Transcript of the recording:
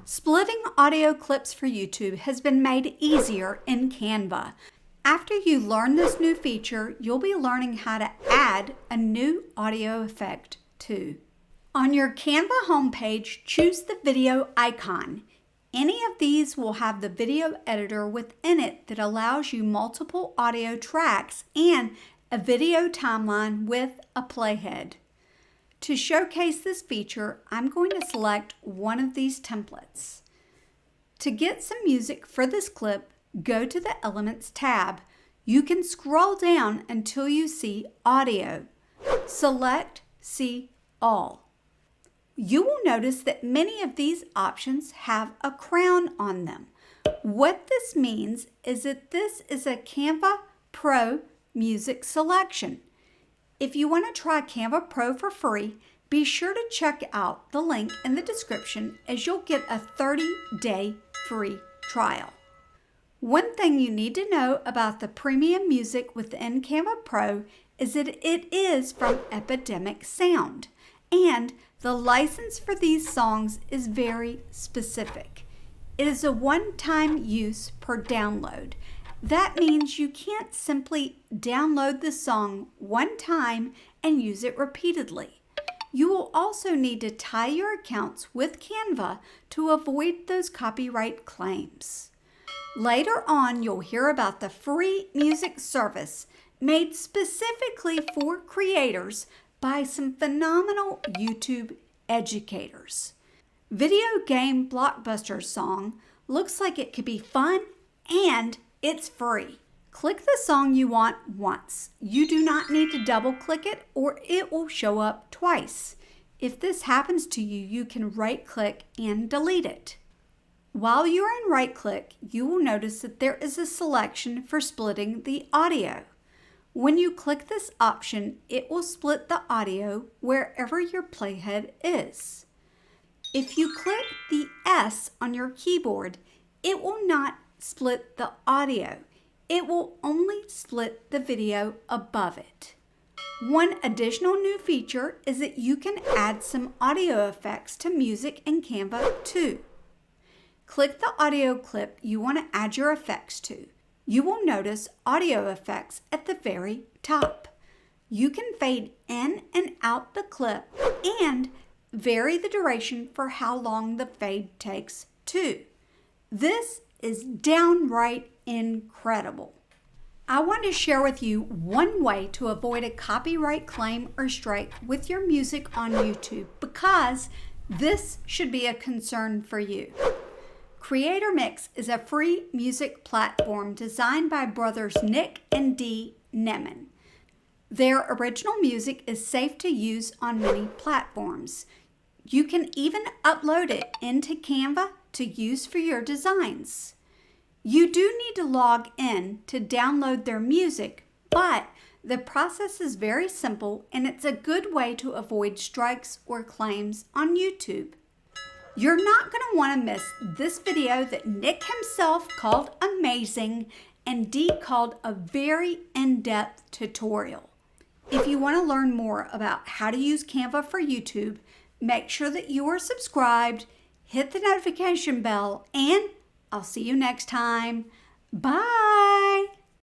Splitting audio clips for YouTube has been made easier in Canva. After you learn this new feature, you'll be learning how to add a new audio effect too. On your Canva homepage, choose the video icon. Any of these will have the video editor within it that allows you multiple audio tracks and a video timeline with a playhead. To showcase this feature, I'm going to select one of these templates. To get some music for this clip, go to the Elements tab. You can scroll down until you see Audio. Select See All. You will notice that many of these options have a crown on them. What this means is that this is a Canva Pro music selection. If you want to try Canva Pro for free, be sure to check out the link in the description as you'll get a 30-day free trial. One thing you need to know about the premium music within Canva Pro is that it is from Epidemic Sound, and the license for these songs is very specific. It is a one-time use per download. That means you can't simply download the song one time and use it repeatedly. You will also need to tie your accounts with Canva to avoid those copyright claims. Later on, you'll hear about the free music service made specifically for creators by some phenomenal YouTube educators. Video Game Blockbuster song looks like it could be fun and it's free. Click the song you want once. You do not need to double click it or it will show up twice. If this happens to you, you can right click and delete it. While you are in right click, you will notice that there is a selection for splitting the audio. When you click this option, it will split the audio wherever your playhead is. If you click the S on your keyboard, it will not split the audio. It will only split the video above it. One additional new feature is that you can add some audio effects to music in Canva too. Click the audio clip you want to add your effects to. You will notice audio effects at the very top. You can fade in and out the clip and vary the duration for how long the fade takes too. This is downright incredible. I want to share with you one way to avoid a copyright claim or strike with your music on YouTube because this should be a concern for you. Creator Mix is a free music platform designed by brothers Nick and Dee Nemen. Their original music is safe to use on many platforms. You can even upload it into Canva to use for your designs. You do need to log in to download their music, but the process is very simple and it's a good way to avoid strikes or claims on YouTube. You're not going to want to miss this video that Nick himself called amazing and Dee called a very in-depth tutorial. If you want to learn more about how to use Canva for YouTube, make sure that you are subscribed, hit the notification bell, and I'll see you next time. Bye!